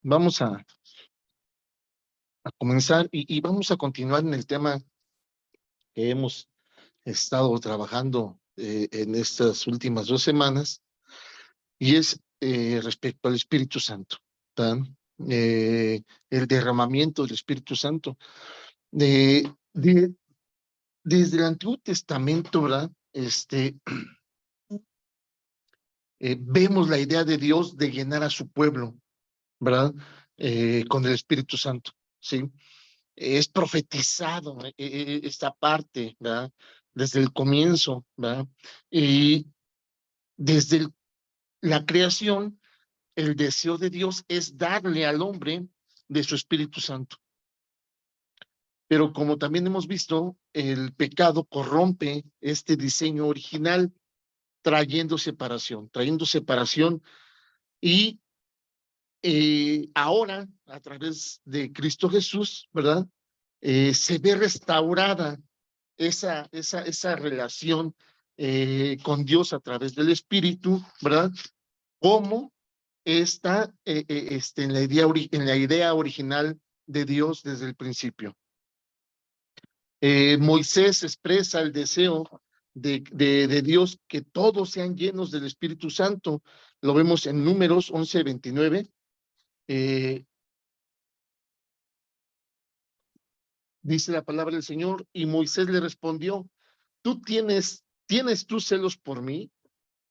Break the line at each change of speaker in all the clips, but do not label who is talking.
Vamos a comenzar y vamos a continuar en el tema que hemos estado trabajando en estas últimas 2 semanas, y es respecto al Espíritu Santo, ¿tá? El derramamiento del Espíritu Santo. De, de- Desde el Antiguo Testamento, ¿verdad? Vemos la idea de Dios de llenar a su pueblo, ¿verdad? Con el Espíritu Santo, ¿sí? Es profetizado esta parte, ¿verdad? Desde el comienzo, ¿verdad? Y desde la creación, el deseo de Dios es darle al hombre de su Espíritu Santo. Pero como también hemos visto, el pecado corrompe este diseño original, trayendo separación y ahora, a través de Cristo Jesús, ¿verdad? Se ve restaurada esa relación con Dios a través del Espíritu, ¿verdad? Como está en la idea original de Dios desde el principio. Moisés expresa el deseo de Dios que todos sean llenos del Espíritu Santo. Lo vemos en Números 11:29. Dice la palabra del Señor, y Moisés le respondió: ¿Tienes tú celos por mí?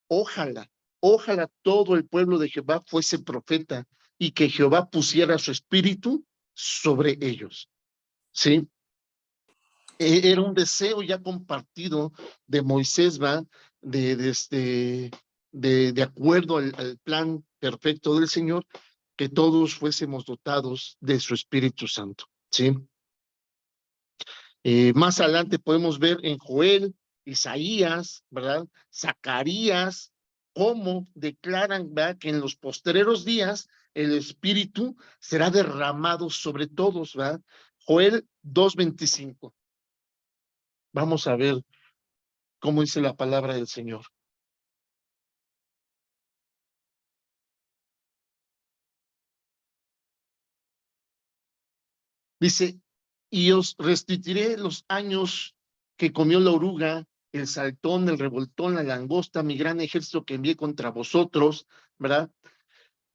Ojalá todo el pueblo de Jehová fuese profeta, y que Jehová pusiera su espíritu sobre ellos. ¿Sí? Era un deseo ya compartido de Moisés, ¿va? De acuerdo al plan perfecto del Señor, que todos fuésemos dotados de su Espíritu Santo. ¿Sí? Más adelante podemos ver en Joel, Isaías, ¿verdad? Zacarías, cómo declaran, ¿verdad?, que en los postreros días el Espíritu será derramado sobre todos, ¿verdad? Joel 2:25. Vamos a ver cómo dice la palabra del Señor. Dice: y os restituiré los años que comió la oruga, el saltón, el revoltón, la langosta, mi gran ejército que envié contra vosotros, ¿verdad?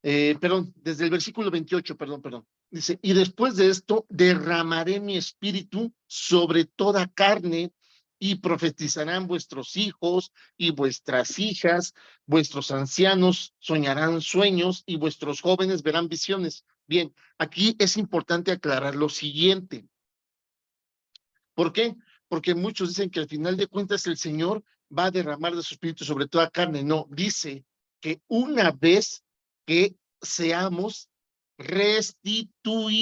Perdón, desde el versículo 28, perdón. Dice: y después de esto derramaré mi espíritu sobre toda carne, y profetizarán vuestros hijos y vuestras hijas, vuestros ancianos soñarán sueños y vuestros jóvenes verán visiones. Bien, aquí es importante aclarar lo siguiente. ¿Por qué? Porque muchos dicen que al final de cuentas el Señor va a derramar de su espíritu sobre toda carne. No, dice que una vez que seamos restituidos,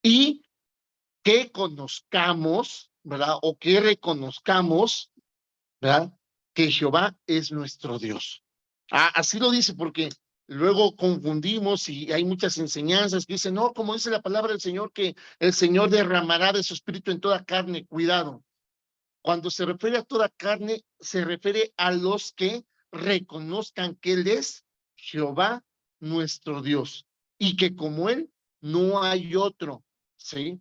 y que conozcamos, ¿verdad? O que reconozcamos, ¿verdad?, que Jehová es nuestro Dios. Así lo dice, porque luego confundimos y hay muchas enseñanzas que dicen, no, como dice la palabra del Señor, que el Señor derramará de su espíritu en toda carne. Cuidado, cuando se refiere a toda carne, se refiere a los que reconozcan que Él es Jehová nuestro Dios, y que como Él no hay otro, ¿sí?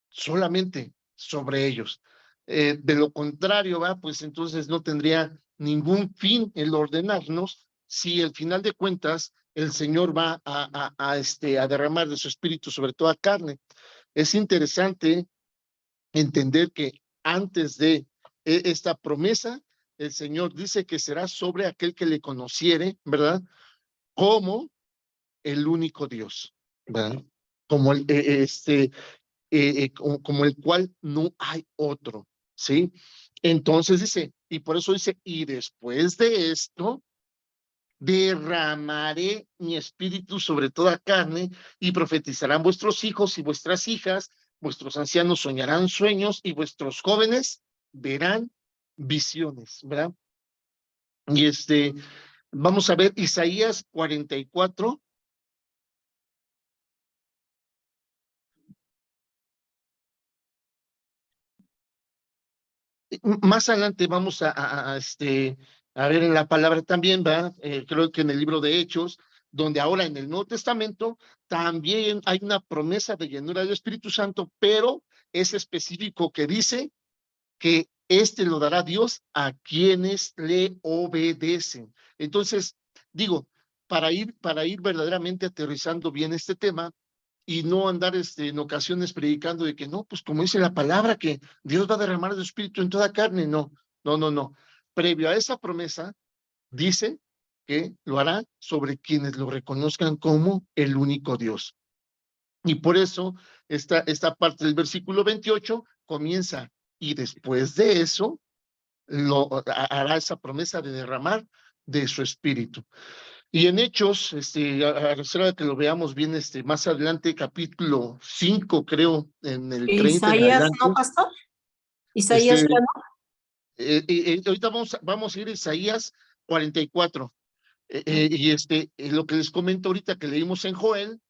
Solamente sobre ellos. De lo contrario, va, pues entonces no tendría ningún fin el ordenarnos, si al final de cuentas el Señor va a derramar de su espíritu sobre toda carne. Es interesante entender que antes de esta promesa, el Señor dice que será sobre aquel que le conociere, ¿verdad? Como el único Dios, ¿verdad? Como como el cual no hay otro, ¿sí? Entonces dice, y por eso dice, y después de esto, derramaré mi espíritu sobre toda carne, y profetizarán vuestros hijos y vuestras hijas, vuestros ancianos soñarán sueños, y vuestros jóvenes verán visiones, ¿verdad? Y vamos a ver Isaías 44. Más adelante vamos a A ver, en la palabra también va, creo que en el libro de Hechos, donde ahora en el Nuevo Testamento también hay una promesa de llenura del Espíritu Santo, pero es específico que dice que lo dará Dios a quienes le obedecen. Entonces, digo, para ir verdaderamente aterrizando bien este tema y no andar en ocasiones predicando de que no, pues como dice la palabra, que Dios va a derramar su Espíritu en toda carne. No, no, no, no. Previo a esa promesa, dice que lo hará sobre quienes lo reconozcan como el único Dios. Y por eso esta parte del versículo 28 comienza, y después de eso hará esa promesa de derramar de su espíritu. Y en Hechos, a reserva de que lo veamos bien más adelante, capítulo 5, creo, en el 30 en
Isaías,
adelante.
¿no, pastor?
Este,
Isaías ya no.
ahorita vamos a ir a Isaías 44. Y lo que les comento ahorita que leímos en Joel,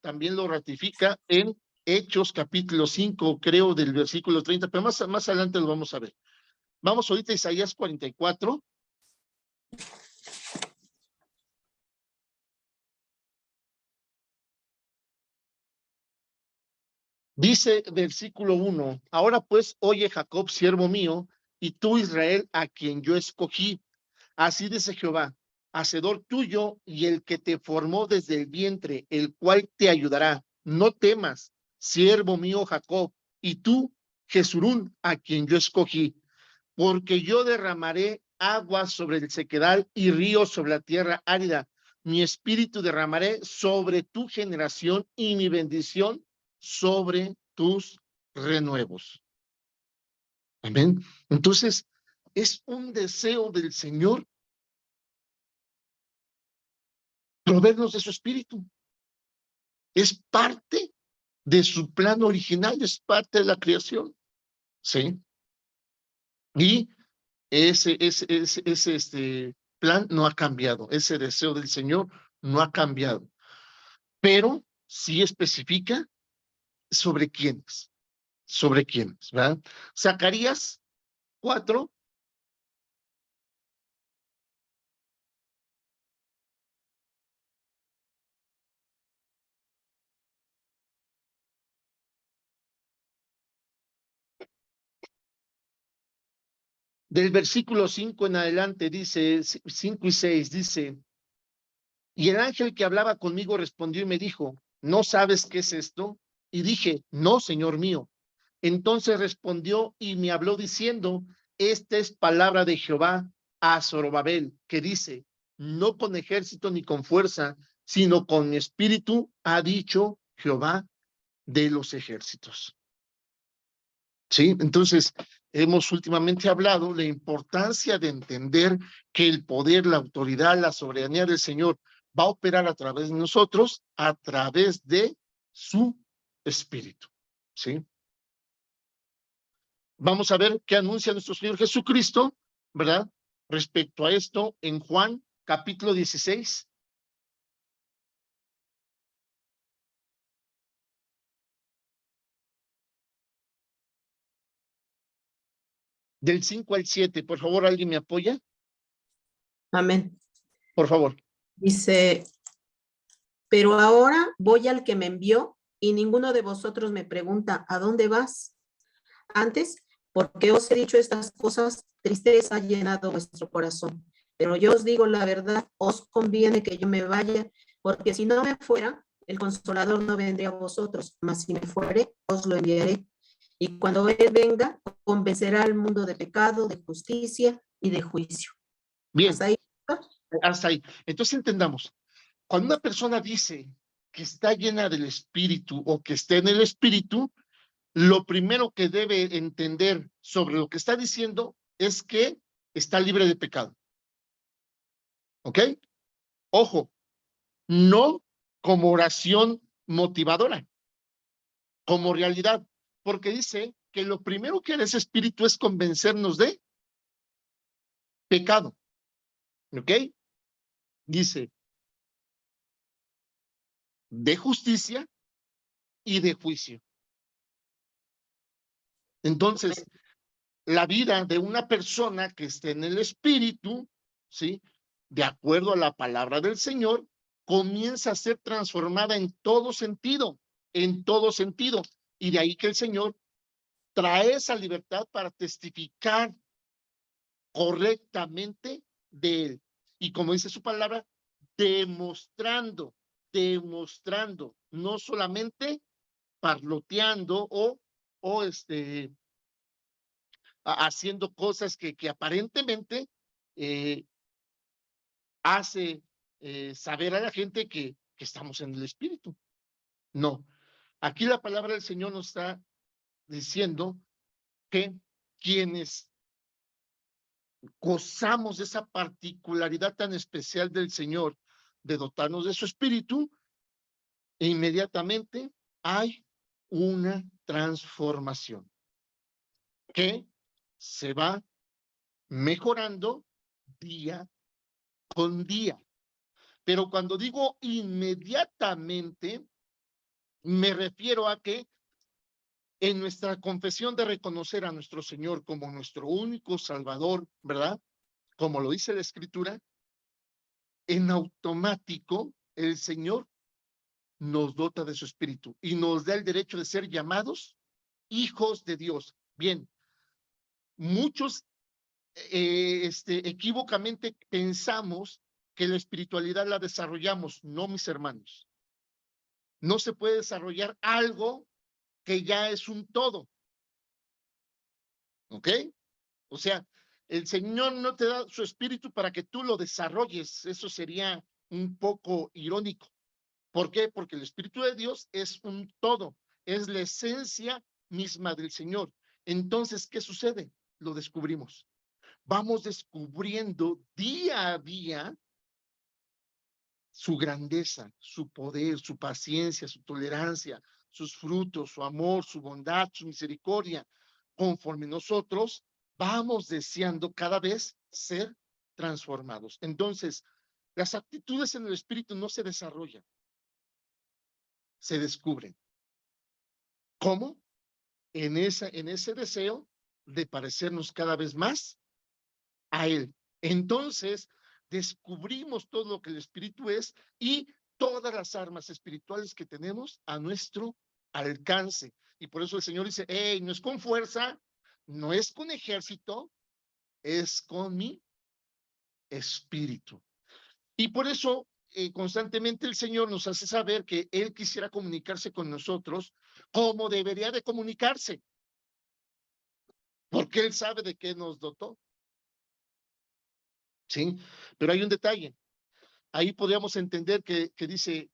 también lo ratifica en Hechos capítulo 5, creo, del versículo 30, pero más adelante lo vamos a ver. Vamos ahorita a Isaías 44. Dice versículo 1, ahora pues oye Jacob, siervo mío, y tú Israel, a quien yo escogí. Así dice Jehová, hacedor tuyo y el que te formó desde el vientre, el cual te ayudará. No temas, siervo mío Jacob, y tú, Jesurún, a quien yo escogí, porque yo derramaré aguas sobre el sequedal y ríos sobre la tierra árida. Mi espíritu derramaré sobre tu generación y mi bendición sobre tus renuevos. Amén. Entonces, es un deseo del Señor proveernos de su espíritu. Es parte de su plan original, es parte de la creación. ¿Sí? Y ese plan no ha cambiado, ese deseo del Señor no ha cambiado, pero sí especifica sobre quiénes, ¿verdad? Zacarías 4, del versículo 5 en adelante, dice, 5 y 6, dice, y el ángel que hablaba conmigo respondió y me dijo, ¿no sabes qué es esto? Y dije, no, Señor mío. Entonces respondió y me habló diciendo, esta es palabra de Jehová a Zorobabel, que dice, no con ejército ni con fuerza, sino con mi espíritu, ha dicho Jehová de los ejércitos. Sí, entonces hemos últimamente hablado de la importancia de entender que el poder, la autoridad, la soberanía del Señor va a operar a través de nosotros, a través de su espíritu. ¿Sí? Vamos a ver qué anuncia nuestro Señor Jesucristo, ¿verdad? Respecto a esto en Juan capítulo 16. Del 5 al 7, por favor, ¿alguien me apoya?
Amén.
Por favor.
Dice, pero ahora voy al que me envió y ninguno de vosotros me pregunta, ¿a dónde vas? Antes, porque os he dicho estas cosas, tristeza ha llenado vuestro corazón. Pero yo os digo la verdad, os conviene que yo me vaya, porque si no me fuera, el Consolador no vendría a vosotros, mas si me fuere, os lo enviaré. Y cuando Él venga, convencerá al mundo de pecado, de justicia y de juicio.
Bien,
¿Hasta ahí?
hasta ahí. Entonces entendamos, cuando una persona dice que está llena del Espíritu o que está en el Espíritu, lo primero que debe entender sobre lo que está diciendo es que está libre de pecado. ¿Ok? Ojo, no como oración motivadora, como realidad, porque dice que lo primero que hará ese espíritu es convencernos de pecado. ¿Ok? Dice de justicia y de juicio. Entonces, la vida de una persona que esté en el espíritu, ¿sí? De acuerdo a la palabra del Señor, comienza a ser transformada en todo sentido, en todo sentido. Y de ahí que el Señor trae esa libertad para testificar correctamente de Él. Y como dice su palabra, demostrando, demostrando, no solamente parloteando o haciendo cosas que aparentemente eh, hace saber a la gente que estamos en el Espíritu. No, aquí la palabra del Señor nos está diciendo que quienes gozamos de esa particularidad tan especial del Señor de dotarnos de su Espíritu, e inmediatamente hay una transformación que se va mejorando día con día. Pero cuando digo inmediatamente, me refiero a que en nuestra confesión de reconocer a nuestro Señor como nuestro único Salvador, ¿verdad? Como lo dice la Escritura, en automático el Señor nos dota de su Espíritu y nos da el derecho de ser llamados hijos de Dios. Bien, muchos equívocamente pensamos que la espiritualidad la desarrollamos. No, mis hermanos. No se puede desarrollar algo que ya es un todo. ¿Ok? O sea, el Señor no te da su espíritu para que tú lo desarrolles. Eso sería un poco irónico. ¿Por qué? Porque el Espíritu de Dios es un todo. Es la esencia misma del Señor. Entonces, ¿qué sucede? Lo descubrimos. Vamos descubriendo día a día su grandeza, su poder, su paciencia, su tolerancia, sus frutos, su amor, su bondad, su misericordia. Conforme nosotros vamos deseando cada vez ser transformados. Entonces, las actitudes en el espíritu no se desarrollan, se descubren. ¿Cómo? En ese deseo de parecernos cada vez más a Él. Entonces, descubrimos todo lo que el Espíritu es y todas las armas espirituales que tenemos a nuestro alcance. Y por eso el Señor dice, hey, no es con fuerza, no es con ejército, es con mi espíritu. Y por eso constantemente el Señor nos hace saber que Él quisiera comunicarse con nosotros como debería de comunicarse, porque Él sabe de qué nos dotó. ¿Sí? Pero hay un detalle. Ahí podríamos entender que dice,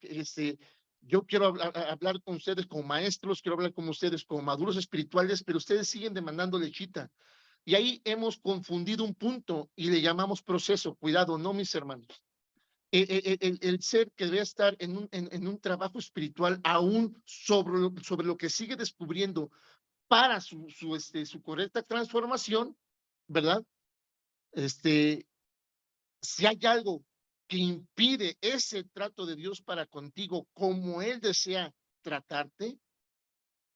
yo quiero hablar con ustedes como maestros, quiero hablar con ustedes como maduros espirituales, pero ustedes siguen demandando lechita. Y ahí hemos confundido un punto y le llamamos proceso. Cuidado, no, mis hermanos. El ser que debe estar en un trabajo espiritual aún sobre lo que sigue descubriendo para su correcta transformación, ¿verdad? Si hay algo que impide ese trato de Dios para contigo como Él desea tratarte,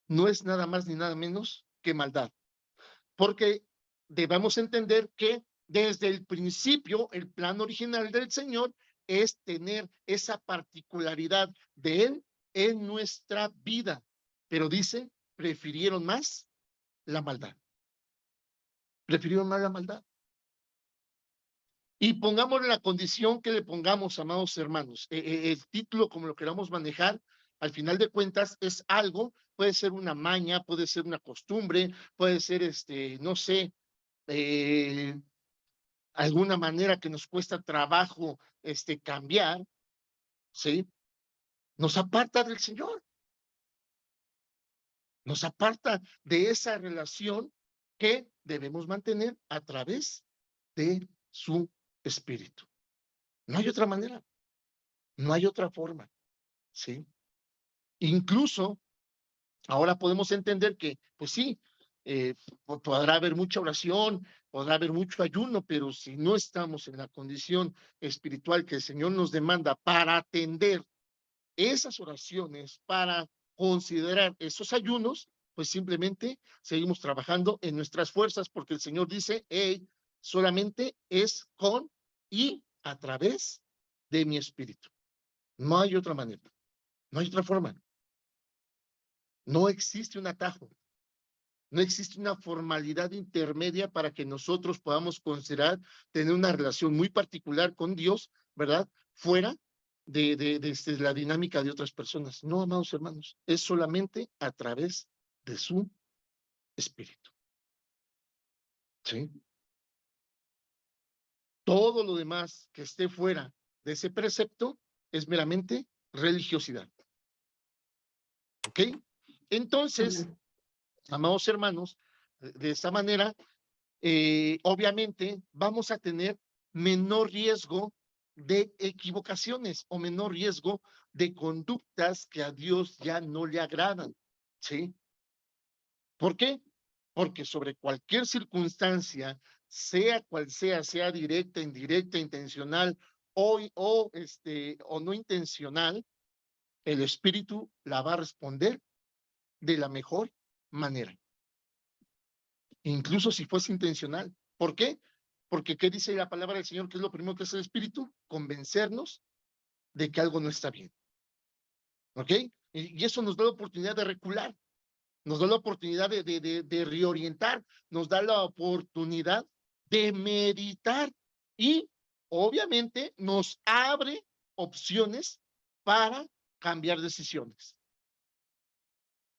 no es nada más ni nada menos que maldad. Porque debemos entender que desde el principio, el plan original del Señor es tener esa particularidad de Él en nuestra vida. Pero dice, prefirieron más la maldad. Prefirieron más la maldad. Y pongamos la condición que le pongamos, amados hermanos. El título, como lo queramos manejar, al final de cuentas es algo, puede ser una maña, puede ser una costumbre, puede ser, no sé, alguna manera que nos cuesta trabajo, cambiar, ¿sí? Nos aparta del Señor, nos aparta de esa relación que debemos mantener a través de su espíritu. No hay otra manera. No hay otra forma, ¿sí? Incluso ahora podemos entender que, pues sí, podrá haber mucha oración, podrá haber mucho ayuno, pero si no estamos en la condición espiritual que el Señor nos demanda para atender esas oraciones, para considerar esos ayunos, pues simplemente seguimos trabajando en nuestras fuerzas, porque el Señor dice, hey, solamente es con y a través de mi espíritu. No hay otra manera, no hay otra forma. No existe un atajo, no existe una formalidad intermedia para que nosotros podamos considerar tener una relación muy particular con Dios, ¿verdad? Fuera de la dinámica de otras personas. No, amados hermanos, es solamente a través de su espíritu. ¿Sí? Todo lo demás que esté fuera de ese precepto es meramente religiosidad. ¿Ok? Entonces,
Amén.
amados hermanos, de esta manera, obviamente vamos a tener menor riesgo de equivocaciones o menor riesgo de conductas que a Dios ya no le agradan. ¿Sí? ¿Por qué? Porque sobre cualquier circunstancia, sea cual sea, sea directa, indirecta, intencional o no intencional, el Espíritu la va a responder de la mejor manera, incluso si fuese intencional. ¿Por qué? Porque ¿qué dice la palabra del Señor? ¿Qué es lo primero que hace el Espíritu? Convencernos de que algo no está bien. ¿Ok? Y eso nos da la oportunidad de recular, nos da la oportunidad de reorientar, nos da la oportunidad de meditar y obviamente nos abre opciones para cambiar decisiones.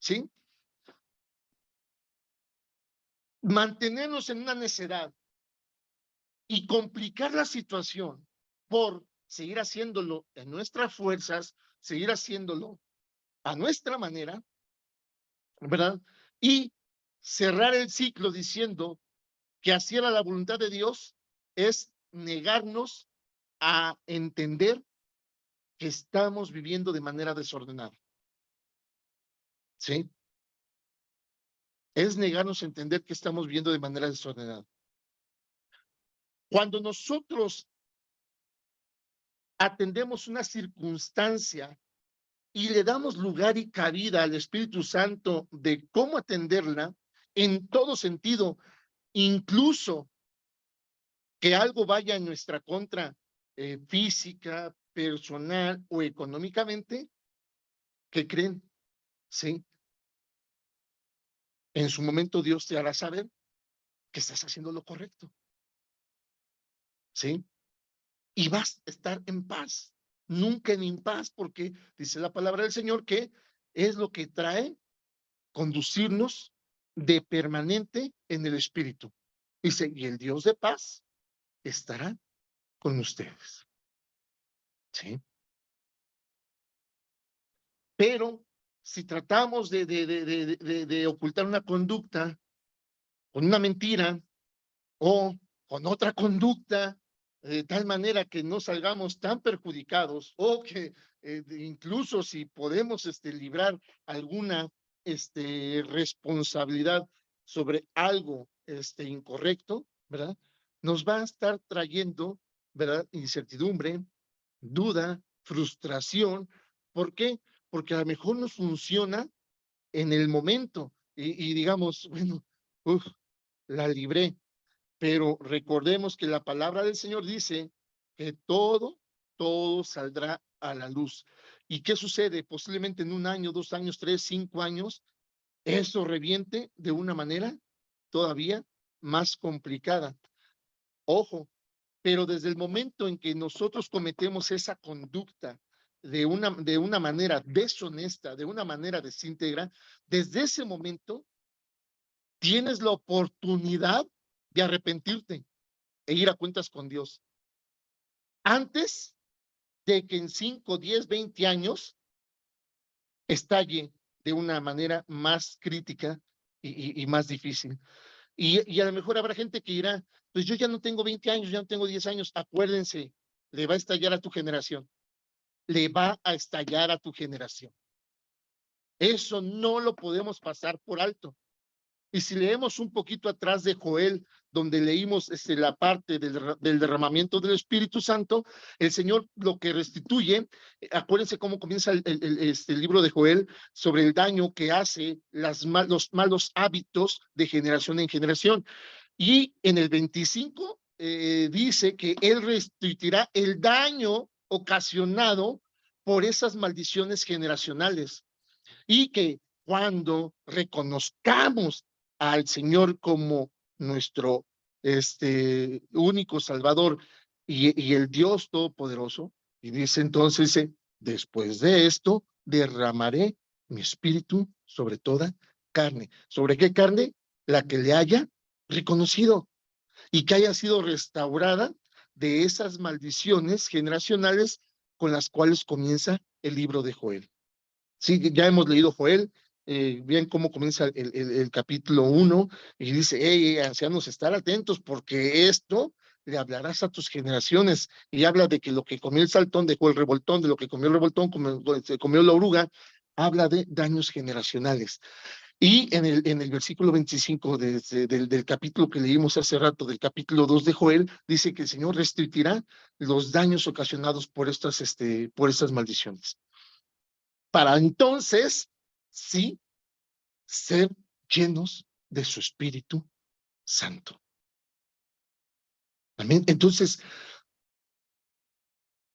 ¿Sí? Mantenernos en una necedad y complicar la situación por seguir haciéndolo en nuestras fuerzas, seguir haciéndolo a nuestra manera, ¿verdad? Y cerrar el ciclo diciendo que así era la voluntad de Dios, es negarnos a entender que estamos viviendo de manera desordenada. ¿Sí? Es negarnos a entender que estamos viviendo de manera desordenada. Cuando nosotros atendemos una circunstancia y le damos lugar y cabida al Espíritu Santo de cómo atenderla en todo sentido, incluso que algo vaya en nuestra contra física, personal o económicamente, ¿qué creen? Sí, en su momento Dios te hará saber que estás haciendo lo correcto. ¿Sí? Y vas a estar en paz, nunca en impaz, porque dice la palabra del Señor que es lo que trae conducirnos de permanente en el Espíritu. Dice, y el Dios de paz estará con ustedes. ¿Sí? Pero si tratamos de ocultar una conducta con una mentira o con otra conducta, de tal manera que no salgamos tan perjudicados o que incluso si podemos librar alguna responsabilidad sobre algo incorrecto, ¿verdad? Nos va a estar trayendo, ¿verdad? Incertidumbre, duda, frustración. ¿Por qué? Porque a lo mejor no funciona en el momento y digamos, bueno, la libré, pero recordemos que la palabra del Señor dice que todo saldrá a la luz. ¿Y qué sucede? Posiblemente en 1 año, 2 años, 3, 5 años, eso reviente de una manera todavía más complicada. Ojo, pero desde el momento en que nosotros cometemos esa conducta de una manera deshonesta, de una manera desíntegra, desde ese momento tienes la oportunidad de arrepentirte e ir a cuentas con Dios. Antes de que en 5, 10, 20 años estalle de una manera más crítica y más difícil. Y a lo mejor habrá gente que dirá, pues yo ya no tengo 20 años, ya no tengo 10 años. Acuérdense, le va a estallar a tu generación. Le va a estallar a tu generación. Eso no lo podemos pasar por alto. Y si leemos un poquito atrás de Joel, donde leímos la parte del derramamiento del Espíritu Santo, el Señor lo que restituye, acuérdense cómo comienza el libro de Joel, sobre el daño que hace los malos hábitos de generación en generación. Y en el 25 dice que Él restituirá el daño ocasionado por esas maldiciones generacionales, y que cuando reconozcamos al Señor como nuestro único Salvador y el Dios Todopoderoso, y dice entonces, después de esto derramaré mi espíritu sobre toda carne. ¿Sobre qué carne? La que le haya reconocido y que haya sido restaurada de esas maldiciones generacionales con las cuales comienza el libro de Joel. Sí, ya hemos leído Joel, bien cómo comienza el capítulo 1, y dice, hey, ancianos, estar atentos, porque esto le hablarás a tus generaciones, y habla de que lo que comió el saltón dejó el revoltón, de lo que comió el revoltón se comió la oruga, habla de daños generacionales. Y en el versículo 25 del capítulo que leímos hace rato, del capítulo 2 de Joel, dice que el Señor restituirá los daños ocasionados por estas maldiciones, para entonces, sí, ser llenos de su Espíritu Santo. Amén. Entonces,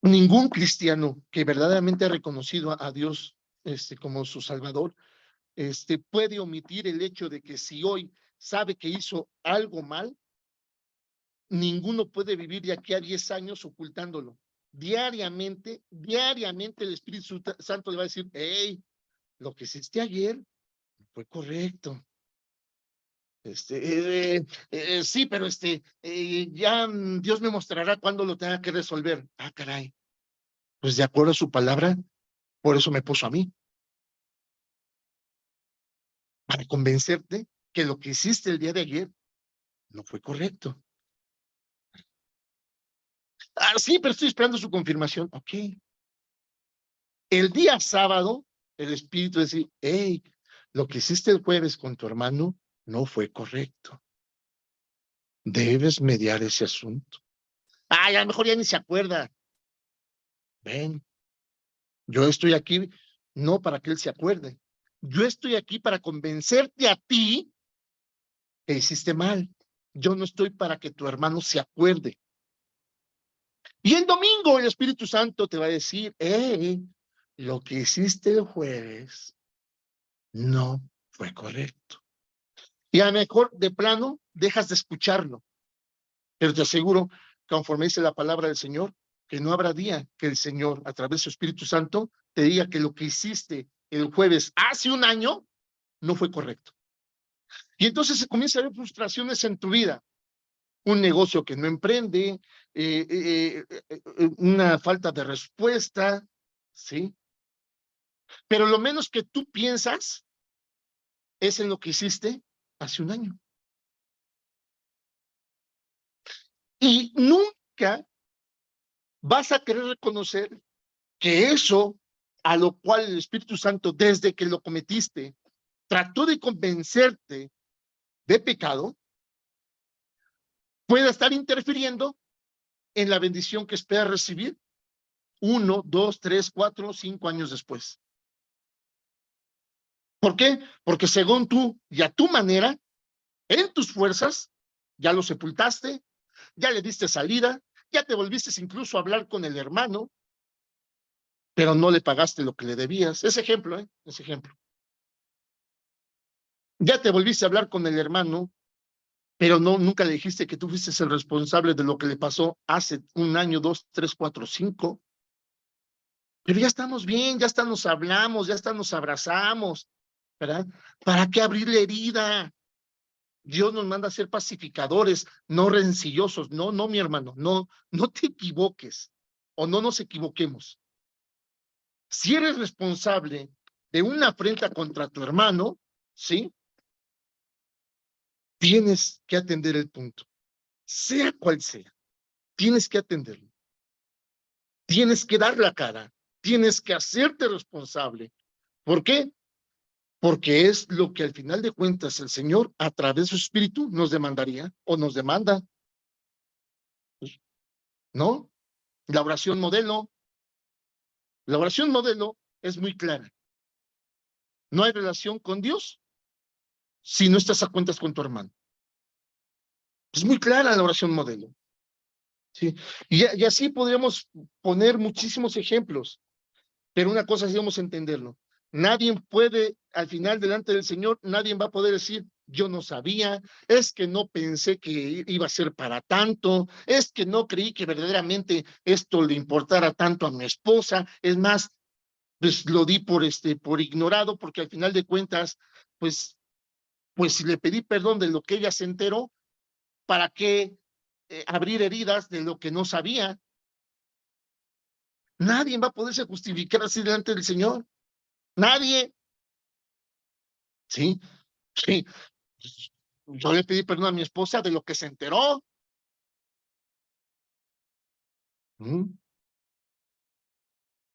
ningún cristiano que verdaderamente ha reconocido a Dios como su Salvador, puede omitir el hecho de que si hoy sabe que hizo algo mal, ninguno puede vivir de aquí a 10 años ocultándolo. Diariamente el Espíritu Santo le va a decir, hey, lo que hiciste ayer fue correcto. Sí, pero ya Dios me mostrará cuándo lo tenga que resolver. Ah, caray. Pues de acuerdo a su palabra, por eso me puso a mí, para convencerte que lo que hiciste el día de ayer no fue correcto. Ah, sí, pero estoy esperando su confirmación. Ok. El día sábado, el Espíritu dice, hey, lo que hiciste el jueves con tu hermano no fue correcto. Debes mediar ese asunto. Ay, a lo mejor ya ni se acuerda. Ven, yo estoy aquí no para que él se acuerde. Yo estoy aquí para convencerte a ti que hiciste mal. Yo no estoy para que tu hermano se acuerde. Y el domingo el Espíritu Santo te va a decir, lo que hiciste el jueves no fue correcto. Y a lo mejor de plano dejas de escucharlo. Pero te aseguro, conforme dice la palabra del Señor, que no habrá día que el Señor, a través de su Espíritu Santo, te diga que lo que hiciste el jueves hace un año no fue correcto. Y entonces se comienza a ver frustraciones en tu vida. Un negocio que no emprende, una falta de respuesta, ¿sí? Pero lo menos que tú piensas es en lo que hiciste hace un año. Y nunca vas a querer reconocer que eso a lo cual el Espíritu Santo, desde que lo cometiste, trató de convencerte de pecado, pueda estar interfiriendo en la bendición que esperas recibir 1, 2, 3, 4, 5 años después. ¿Por qué? Porque según tú y a tu manera, en tus fuerzas, ya lo sepultaste, ya le diste salida, ya te volviste incluso a hablar con el hermano, pero no le pagaste lo que le debías. Ese ejemplo, ese ejemplo. Ya te volviste a hablar con el hermano, pero nunca le dijiste que tú fuiste el responsable de lo que le pasó hace 1 año, 2, 3, 4, 5. Pero ya estamos bien, ya hasta nos hablamos, ya hasta nos abrazamos, ¿verdad? ¿Para qué abrir la herida? Dios nos manda a ser pacificadores, no rencillosos. No, mi hermano, no te equivoques o no nos equivoquemos. Si eres responsable de una afrenta contra tu hermano, ¿sí? Tienes que atender el punto, sea cual sea, tienes que atenderlo. Tienes que dar la cara, tienes que hacerte responsable. ¿Por qué? porque es lo que al final de cuentas el Señor a través de su Espíritu nos demandaría o nos demanda, ¿no? La oración modelo, la oración modelo es muy clara. No hay relación con Dios si no estás a cuentas con tu hermano. Es muy clara la oración modelo. ¿Sí? Y así podríamos poner muchísimos ejemplos, pero una cosa sí vamos a entenderlo. Nadie puede, al final delante del Señor, nadie va a poder decir, yo no sabía, es que no pensé que iba a ser para tanto, es que no creí que verdaderamente esto le importara tanto a mi esposa, es más, pues lo di por ignorado, porque al final de cuentas, pues si le pedí perdón de lo que ella se enteró, ¿para qué abrir heridas de lo que no sabía? Nadie va a poderse justificar así delante del Señor. Nadie. Sí, sí. Yo le pedí perdón a mi esposa de lo que se enteró. ¿Mm?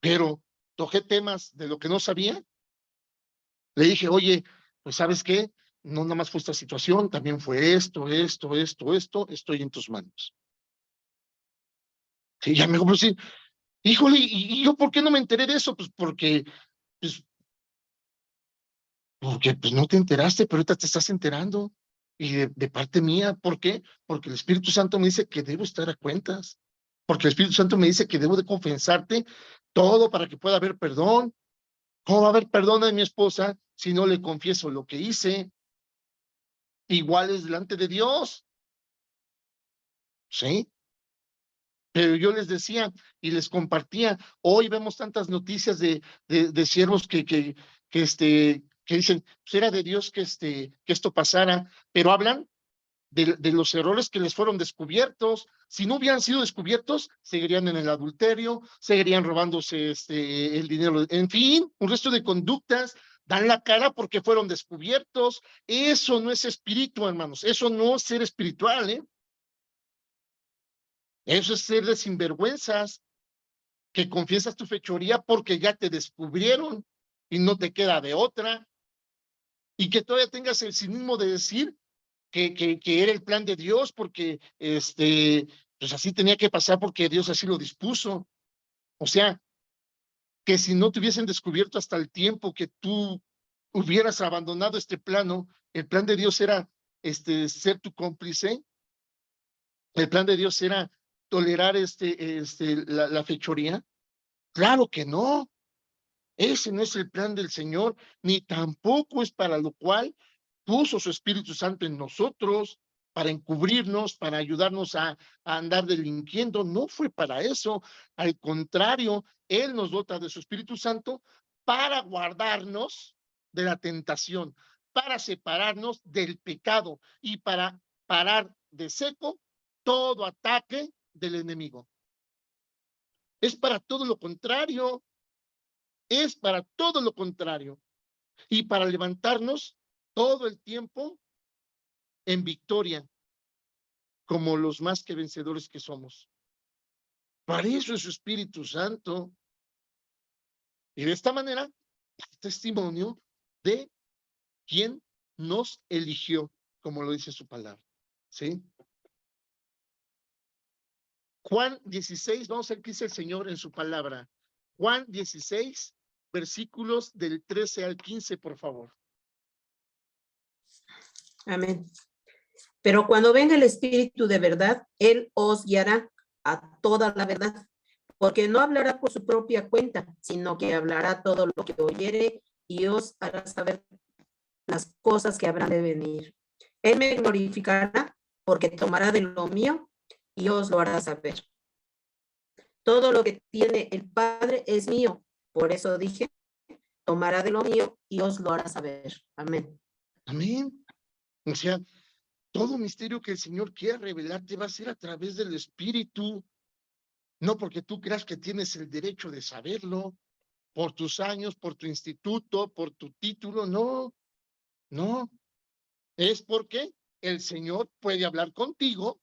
Pero toqué temas de lo que no sabía. Le dije, oye, pues ¿sabes qué? No nada más fue esta situación, también fue esto, estoy en tus manos. Sí, ya me dijo, pues sí, híjole, ¿y yo por qué no me enteré de eso? Pues pues, porque pues no te enteraste, pero ahorita te estás enterando. Y de parte mía, ¿por qué? Porque el Espíritu Santo me dice que debo estar a cuentas. Porque el Espíritu Santo me dice que debo de confesarte todo para que pueda haber perdón. ¿Cómo va a haber perdón de mi esposa si no le confieso lo que hice? Igual es delante de Dios, ¿sí? Pero yo les decía y les compartía, hoy vemos tantas noticias de siervos que dicen, pues era de Dios que esto pasara, pero hablan de los errores que les fueron descubiertos. Si no hubieran sido descubiertos, seguirían en el adulterio, seguirían robándose el dinero, en fin, un resto de conductas, dan la cara porque fueron descubiertos. Eso no es espíritu, hermanos, eso no es ser espiritual, ¿eh? Eso es ser de sinvergüenzas, que confiesas tu fechoría porque ya te descubrieron y no te queda de otra, y que todavía tengas el cinismo de decir que era el plan de Dios porque pues así tenía que pasar porque Dios así lo dispuso. O sea, que si no te hubiesen descubierto hasta el tiempo que tú hubieras abandonado este plano, el plan de Dios era ser tu cómplice, el plan de Dios era tolerar la fechoría. Claro que no. Ese no es el plan del Señor, ni tampoco es para lo cual puso su Espíritu Santo en nosotros, para encubrirnos, para ayudarnos a andar delinquiendo. No fue para eso. Al contrario, Él nos dota de su Espíritu Santo para guardarnos de la tentación, para separarnos del pecado y para parar de seco todo ataque del enemigo. Es para todo lo contrario. Es para todo lo contrario y para levantarnos todo el tiempo en victoria, como los más que vencedores que somos. Para eso es su Espíritu Santo. Y de esta manera, testimonio de quien nos eligió, como lo dice su palabra. ¿Sí? Juan 16, vamos a ver qué dice el Señor en su palabra. Juan 16, versículos del 13 al 15, por favor.
Amén. Pero cuando venga el Espíritu de verdad, Él os guiará a toda la verdad, porque no hablará por su propia cuenta, sino que hablará todo lo que oyere y os hará saber las cosas que habrán de venir. Él me glorificará porque tomará de lo mío y os lo hará saber. Todo lo que tiene el Padre es mío. Por eso dije, tomará de lo mío y os lo hará saber. Amén.
Amén. O sea, todo misterio que el Señor quiera revelarte va a ser a través del Espíritu, no porque tú creas que tienes el derecho de saberlo, por tus años, por tu instituto, por tu título, no, no, es porque el Señor puede hablar contigo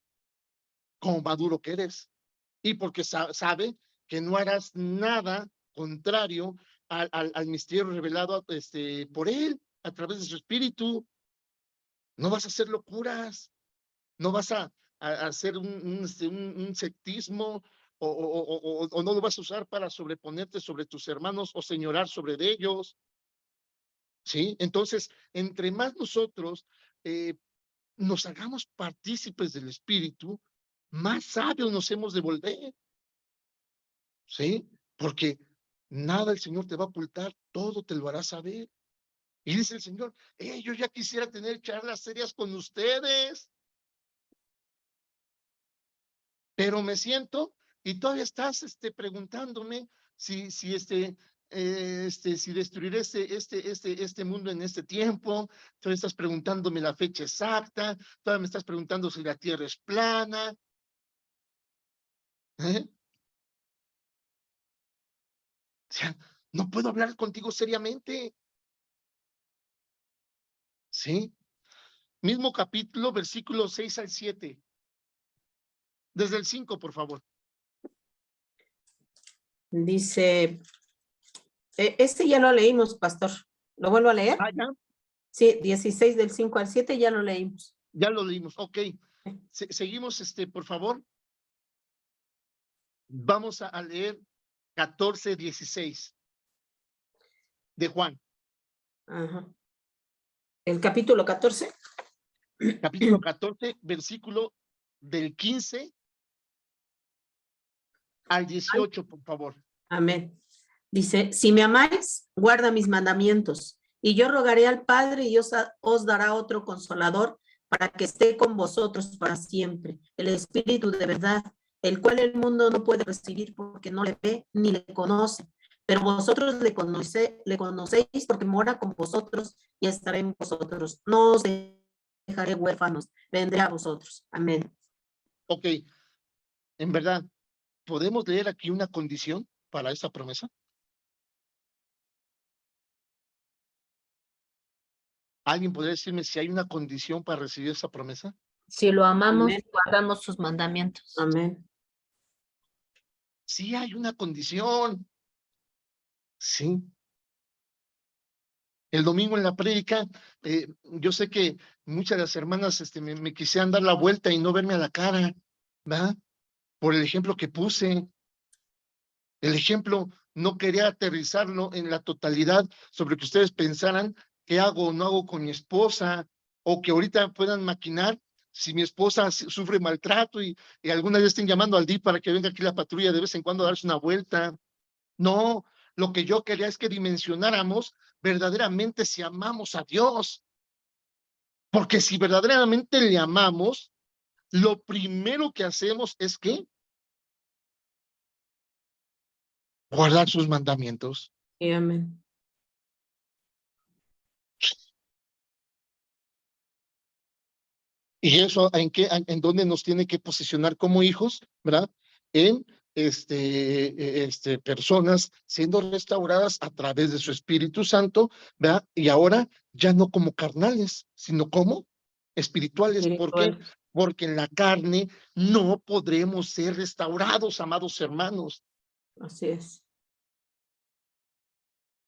como maduro que eres y porque sabe que no harás nada contrario al misterio revelado por Él a través de su espíritu. No vas a hacer locuras, no vas a hacer un sectismo, o no lo vas a usar para sobreponerte sobre tus hermanos o señorar sobre ellos. ¿Sí? Entonces, entre más nosotros nos hagamos partícipes del espíritu, más sabios nos hemos de volver. ¿Sí? Porque nada el Señor te va a ocultar, todo te lo hará saber. Y dice el Señor, yo ya quisiera tener charlas serias con ustedes, pero me siento y todavía estás preguntándome si destruiré este mundo en este tiempo. Todavía estás preguntándome la fecha exacta, todavía me estás preguntando si la tierra es plana. ¿Eh? O sea, no puedo hablar contigo seriamente. ¿Sí? Mismo capítulo, versículos 6 al 7. Desde el 5, por favor.
Dice, este ya lo leímos, pastor. ¿Lo vuelvo a leer?
Ya.
Sí, 16 del 5 al 7 ya lo leímos.
Ya lo leímos. Ok. Seguimos, por favor. Vamos a leer 14:16 de Juan.
Ajá. El capítulo 14.
Capítulo 14, versículo del 15 al 18, por favor.
Amén. Dice, si me amáis, guarda mis mandamientos, y yo rogaré al Padre y os dará otro consolador para que esté con vosotros para siempre, el Espíritu de verdad, el cual el mundo no puede recibir porque no le ve ni le conoce, pero vosotros le conocéis porque mora con vosotros y estará en vosotros. No os dejaré huérfanos, vendré a vosotros. Amén.
Ok, en verdad, ¿podemos leer aquí una condición para esa promesa? ¿Alguien podría decirme si hay una condición para recibir esa promesa?
Si lo amamos,
Amén.
guardamos sus mandamientos.
Amén.
Sí, hay una condición. Sí. El domingo en la prédica, yo sé que muchas de las hermanas me quisieran dar la vuelta y no verme a la cara, ¿verdad? Por el ejemplo que puse. El ejemplo no quería aterrizarlo en la totalidad sobre que ustedes pensaran qué hago o no hago con mi esposa, o que ahorita puedan maquinar si mi esposa sufre maltrato y alguna vez estén llamando al DIF para que venga aquí la patrulla de vez en cuando a darse una vuelta. No, lo que yo quería es que dimensionáramos verdaderamente si amamos a Dios. Porque si verdaderamente le amamos, lo primero que hacemos es ¿qué? Guardar sus mandamientos.
Y amén.
Y eso, ¿en dónde nos tiene que posicionar como hijos? ¿Verdad? En personas siendo restauradas a través de su Espíritu Santo, ¿verdad? Y ahora ya no como carnales, sino como espirituales. ¿Por qué?
Espiritual.
Porque en la carne no podremos ser restaurados, amados hermanos.
Así es.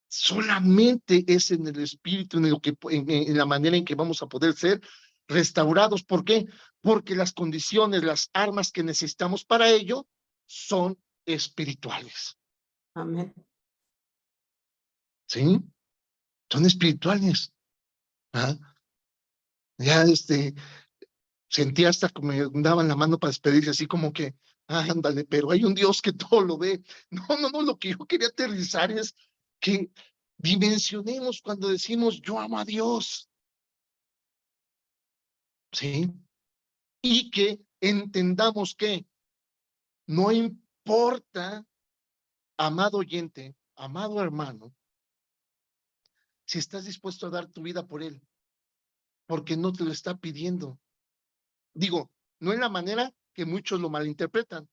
Solamente es en el Espíritu, en la manera en que vamos a poder ser restaurados. ¿Por qué? Porque las condiciones, las armas que necesitamos para ello son espirituales.
Amén.
¿Sí? Son espirituales. ¿Ah? Ya sentí hasta que me daban la mano para despedirse, así como que, ándale, pero hay un Dios que todo lo ve. No, lo que yo quería aterrizar es que dimensionemos cuando decimos yo amo a Dios. ¿Sí? Y que entendamos que no importa, amado oyente, amado hermano, si estás dispuesto a dar tu vida por él, porque no te lo está pidiendo. Digo, no en la manera que muchos lo malinterpretan,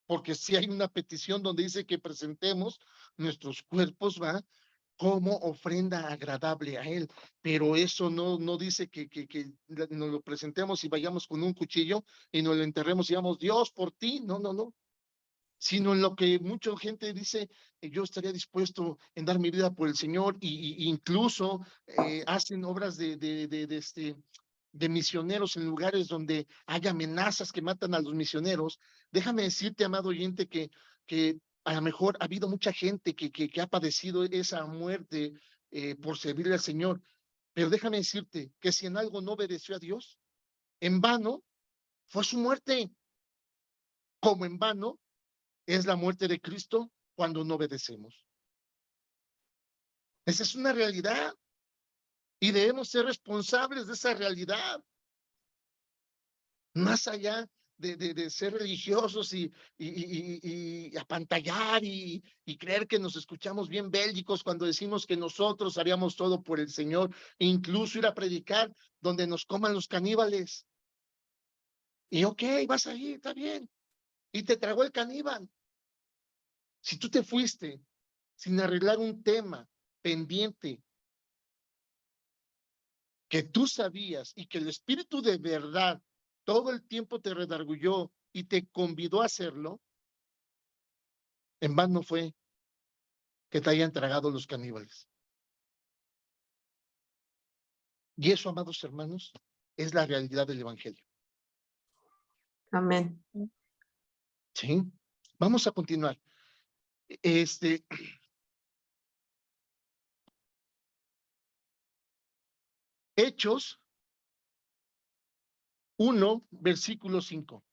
porque sí hay una petición donde dice que presentemos nuestros cuerpos, ¿va? Como ofrenda agradable a él, pero eso no dice que nos lo presentemos y vayamos con un cuchillo y nos lo enterremos y digamos, Dios, por ti, no. sino en lo que mucha gente dice, yo estaría dispuesto en dar mi vida por el Señor, y incluso hacen obras de misioneros en lugares donde hay amenazas que matan a los misioneros. Déjame decirte, amado oyente, que a lo mejor ha habido mucha gente que ha padecido esa muerte por servirle al Señor, pero déjame decirte que si en algo no obedeció a Dios, en vano fue su muerte, como en vano es la muerte de Cristo cuando no obedecemos. Esa es una realidad y debemos ser responsables de esa realidad. Más allá de ser religiosos y apantallar y creer que nos escuchamos bien bélicos cuando decimos que nosotros haríamos todo por el Señor, e incluso ir a predicar donde nos coman los caníbales. Y ok, vas a ir, está bien. Y te tragó el caníbal. Si tú te fuiste sin arreglar un tema pendiente que tú sabías y que el Espíritu de verdad todo el tiempo te redarguyó y te convidó a hacerlo, en vano fue que te hayan tragado los caníbales. Y eso, amados hermanos, es la realidad del Evangelio.
Amén.
¿Sí? Vamos a continuar. Hechos 1, versículo 5.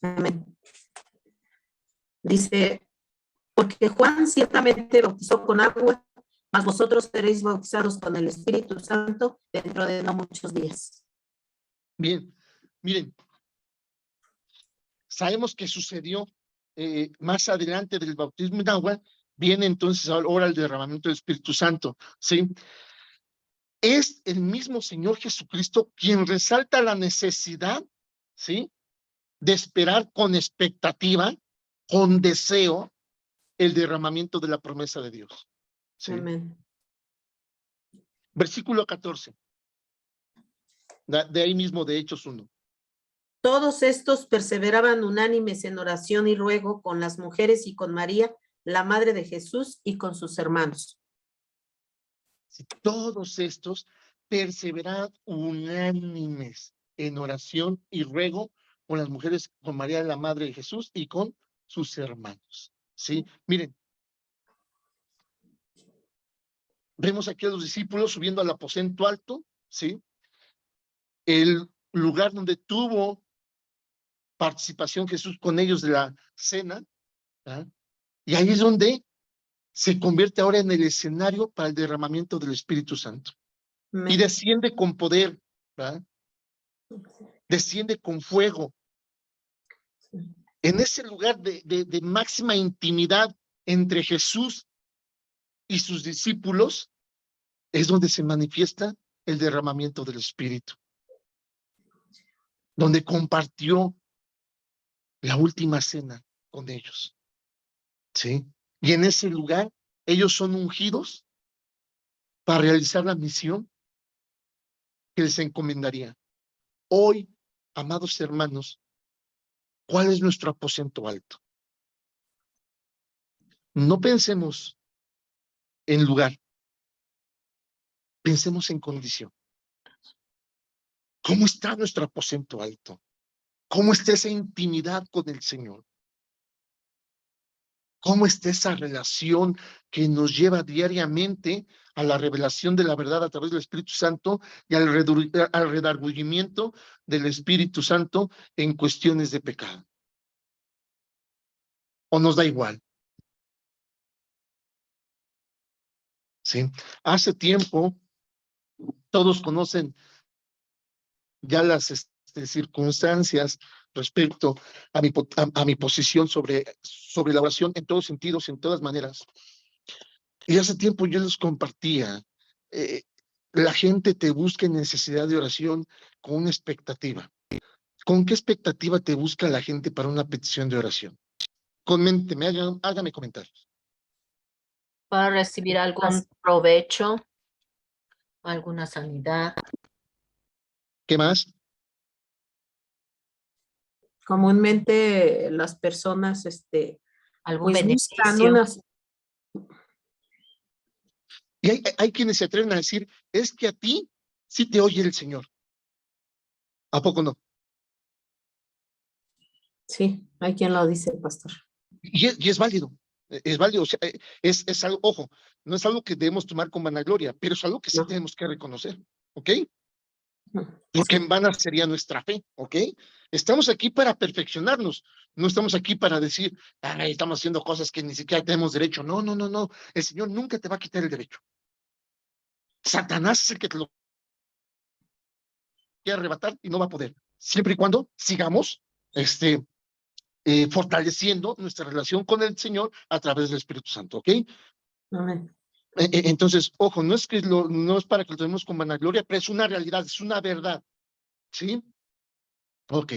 Amén. Dice, porque Juan ciertamente bautizó con agua, mas vosotros seréis bautizados con el Espíritu Santo dentro de no muchos días.
Bien, miren, sabemos que sucedió más adelante del bautismo en agua, viene entonces ahora el derramamiento del Espíritu Santo, ¿sí? Es el mismo Señor Jesucristo quien resalta la necesidad, ¿sí?, de esperar con expectativa, con deseo, el derramamiento de la promesa de Dios. ¿Sí?
Amén.
Versículo 14. De ahí mismo de Hechos 1.
Todos estos perseveraban unánimes en oración y ruego con las mujeres y con María, la madre de Jesús, y con sus hermanos.
Todos estos perseveraban unánimes en oración y ruego con las mujeres, con María, la madre de Jesús, y con sus hermanos. ¿Sí? Miren, vemos aquí a los discípulos subiendo al aposento alto, ¿sí? El lugar donde tuvo participación Jesús con ellos de la cena, ¿verdad? Y ahí es donde se convierte ahora en el escenario para el derramamiento del Espíritu Santo.
Amén.
Y desciende con poder, ¿verdad? Desciende con fuego. En ese lugar de máxima intimidad entre Jesús y sus discípulos es donde se manifiesta el derramamiento del Espíritu, donde compartió la última cena con ellos. ¿Sí? Y en ese lugar ellos son ungidos para realizar la misión que les encomendaría. Hoy, amados hermanos, ¿cuál es nuestro aposento alto? No pensemos en lugar, pensemos en condición. ¿Cómo está nuestro aposento alto? ¿Cómo está esa intimidad con el Señor? ¿Cómo está esa relación que nos lleva diariamente a la revelación de la verdad a través del Espíritu Santo y al redarguyimiento del Espíritu Santo en cuestiones de pecado? ¿O nos da igual? ¿Sí? Hace tiempo, todos conocen ya las circunstancias respecto a mi posición sobre la oración en todos sentidos, en todas maneras. Y hace tiempo yo les compartía, la gente te busca en necesidad de oración con una expectativa. ¿Con qué expectativa te busca la gente para una petición de oración? Coménteme, hágame comentarios.
Para recibir algún provecho, alguna sanidad,
¿Qué más?
Comúnmente las personas,
algún
pues buscan
beneficio.
unas,
Y hay quienes se atreven a decir, es que a ti sí te oye el Señor. ¿A poco no?
sí, hay quien lo dice, pastor.
Y es válido. Es válido. O sea, es algo, ojo, no es algo que debemos tomar con vanagloria, pero es algo que sí
No,
tenemos que reconocer. ¿Ok?
no,
Porque en
sí,
vana sería nuestra fe, ¿ok? Estamos aquí para perfeccionarnos, no estamos aquí para decir, ay, estamos haciendo cosas que ni siquiera tenemos derecho. No, no, no, no. El Señor nunca te va a quitar el derecho. Satanás es el que te lo quiere arrebatar y no va a poder. Siempre y cuando sigamos fortaleciendo nuestra relación con el Señor a través del Espíritu Santo, ¿ok?
amén.
Entonces, ojo, no es para que lo tomemos con vanagloria, pero es una realidad, es una verdad, ¿sí? Ok,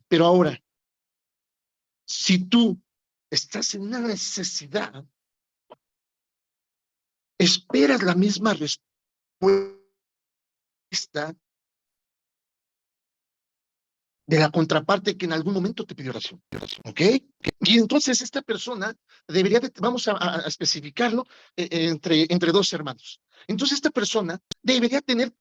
pero ahora, si tú estás en una necesidad, esperas la misma respuesta de la contraparte que en algún momento te pidió oración, ¿ok? Y entonces esta persona vamos a especificarlo entre dos hermanos. Entonces esta persona debería tener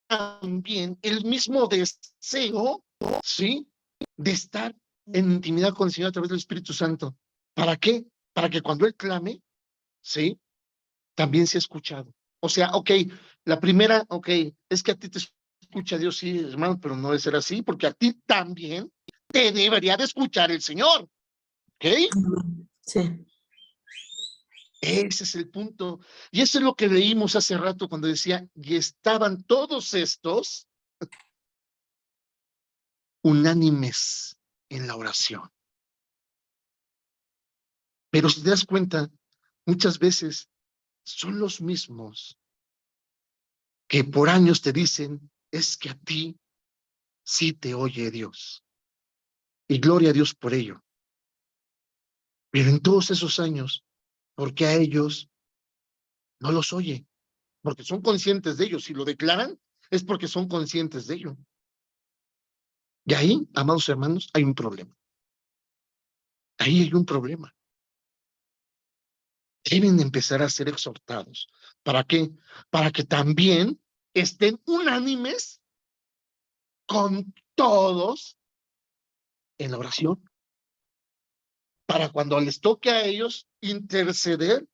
también el mismo deseo, ¿sí? De estar en intimidad con el Señor a través del Espíritu Santo. ¿Para qué? Para que cuando Él clame, ¿sí? También sea escuchado. O sea, ok, la primera, ok, es que a ti te escucha Dios, sí, hermano, pero no debe ser así, porque a ti también te debería de escuchar el Señor, ¿ok?
Sí,
Ese es el punto. Y eso es lo que leímos hace rato cuando decía, y estaban todos estos unánimes en la oración. Pero si te das cuenta, muchas veces son los mismos que por años te dicen, es que a ti sí te oye Dios. Y gloria a Dios por ello. Pero en todos esos años, ¿por qué a ellos no los oye? Porque son conscientes de ello. Si lo declaran, es porque son conscientes de ello. Y ahí, amados hermanos, hay un problema. Ahí hay un problema. Deben empezar a ser exhortados. ¿Para qué? Para que también estén unánimes con todos en la oración. Para cuando les toque a ellos interceder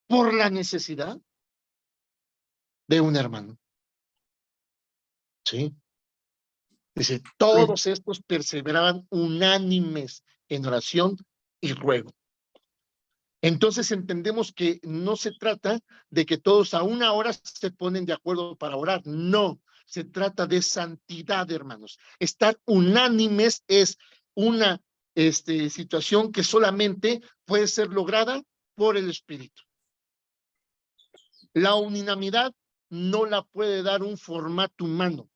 por la necesidad de un hermano. ¿Sí? Dice,
amén.
todos estos perseveraban unánimes en oración y ruego. Entonces entendemos que no se trata de que todos a una hora se ponen de acuerdo para orar. No, se trata de santidad, hermanos. Estar unánimes es una situación que solamente puede ser lograda por el Espíritu. La unanimidad no la puede dar un formato humano.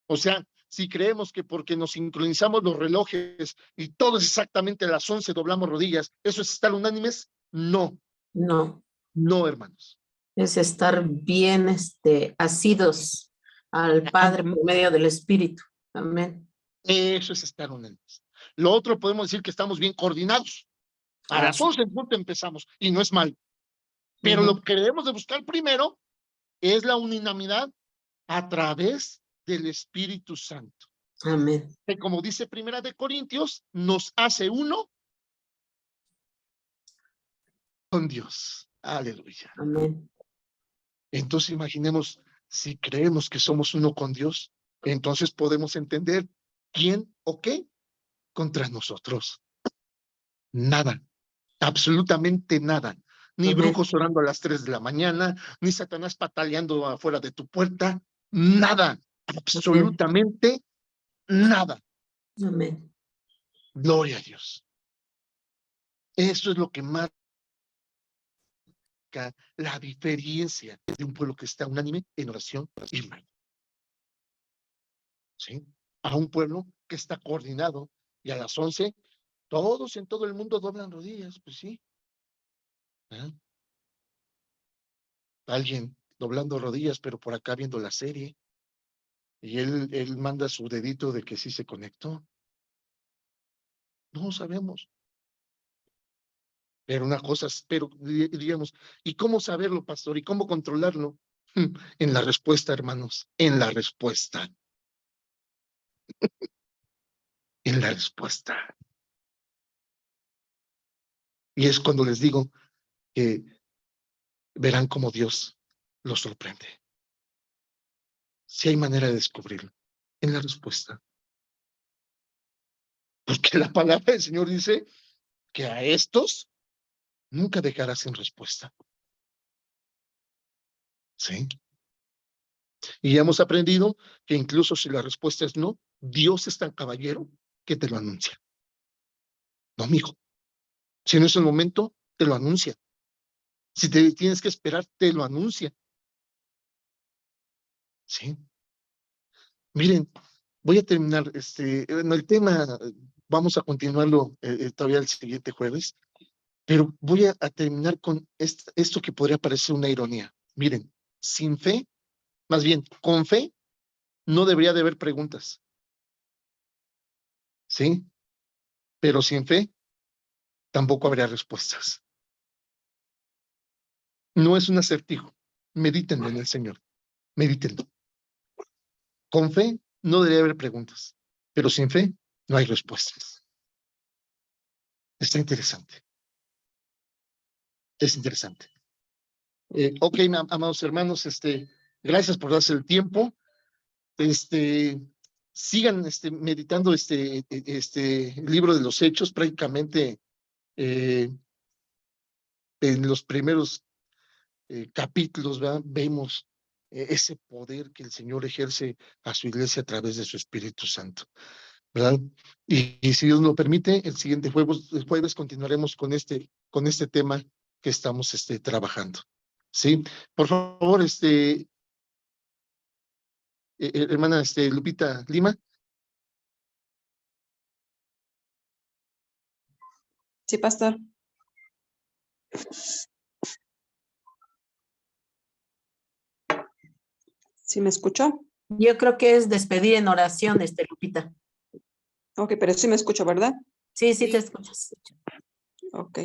O sea, si creemos que porque nos sincronizamos los relojes y todo es exactamente a las 11 doblamos rodillas, ¿eso es estar unánimes? No,
No,
no, hermanos.
es estar bien, asidos al Padre por medio del Espíritu. Amén.
Eso es estar unánimes. Lo otro podemos decir que estamos bien coordinados. A las
Así.
11 en punto empezamos y no es mal. Pero
Ujú.
lo que debemos de buscar primero es la unanimidad a través del Espíritu Santo.
Amén.
Que como dice Primera de Corintios, nos hace uno con Dios. Aleluya.
Amén.
Entonces imaginemos, si creemos que somos uno con Dios, entonces podemos entender quién o qué contra nosotros. Nada, absolutamente nada. Ni
Amén.
brujos orando a las 3 de la mañana, ni Satanás pataleando afuera de tu puerta. Nada,
Amén.
absolutamente nada.
Amén.
Gloria a Dios. Eso es lo que marca la diferencia de un pueblo que está unánime en oración y ruego. ¿Sí? A un pueblo que está coordinado y a las 11 todos en todo el mundo doblan rodillas, pues sí. ¿Eh? Alguien doblando rodillas, pero por acá viendo la serie. Y él manda su dedito de que sí se conectó. No sabemos. Pero una cosa, pero diríamos, ¿y cómo saberlo, pastor? ¿Y cómo controlarlo? En la respuesta, hermanos, en la respuesta. En la respuesta. Y es cuando les digo que verán cómo Dios los sorprende. Si hay manera de descubrirlo, en la respuesta. Porque la palabra del Señor dice que a estos nunca dejarás sin respuesta. ¿Sí? Y ya hemos aprendido que incluso si la respuesta es no, Dios es tan caballero que te lo anuncia. No, amigo. Si no es el momento, te lo anuncia. Si te tienes que esperar, te lo anuncia. ¿Sí? Miren, voy a terminar en el tema, vamos a continuarlo todavía el siguiente jueves, pero voy a terminar con esto que podría parecer una ironía. Miren, sin fe, más bien, con fe, no debería de haber preguntas. ¿Sí? Pero sin fe, tampoco habría respuestas. No es un acertijo. Medítenlo en el Señor. Medítenlo. Con fe no debería haber preguntas, pero sin fe no hay respuestas. Está interesante. Es interesante. Ok, amados hermanos, gracias por darse el tiempo. Sigan meditando este libro de los Hechos, prácticamente en los primeros capítulos, ¿verdad? Vemos ese poder que el Señor ejerce a su iglesia a través de su Espíritu Santo, ¿verdad? Y si Dios lo permite, el siguiente jueves continuaremos con este tema que estamos trabajando. ¿Sí? Por favor, hermana Lupita Lima.
Sí, pastor. ¿Sí me escuchó?
Yo creo que es despedir en oración, Lupita.
Ok, pero sí me escucho, ¿verdad?
Sí, sí te escuchas.
Ok.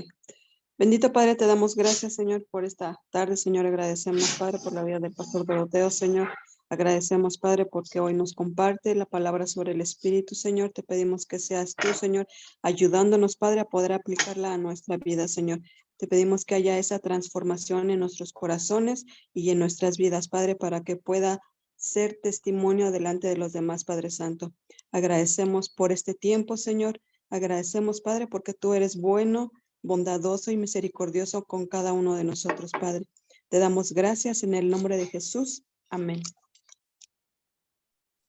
Bendito Padre, te damos gracias, Señor, por esta tarde, Señor. Agradecemos, Padre, por la vida del pastor Doroteo, Señor. Agradecemos, Padre, porque hoy nos comparte la palabra sobre el Espíritu, Señor. Te pedimos que seas tú, Señor, ayudándonos, Padre, a poder aplicarla a nuestra vida, Señor. Te pedimos que haya esa transformación en nuestros corazones y en nuestras vidas, Padre, para que pueda ser testimonio delante de los demás, Padre Santo. Agradecemos por este tiempo, Señor. Agradecemos, Padre, porque tú eres bueno, bondadoso y misericordioso con cada uno de nosotros, Padre. Te damos gracias en el nombre de Jesús. Amén.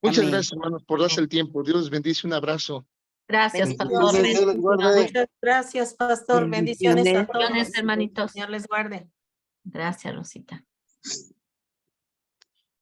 Muchas
Amén.
gracias, hermanos, por darse el tiempo. Dios les bendice. Un abrazo.
Gracias, pastor.
Bendiciones. Dios les guarde.
Muchas gracias, pastor. Bendiciones a todos.
Bendiciones, hermanitos.
Señor les guarde.
Gracias, Rosita.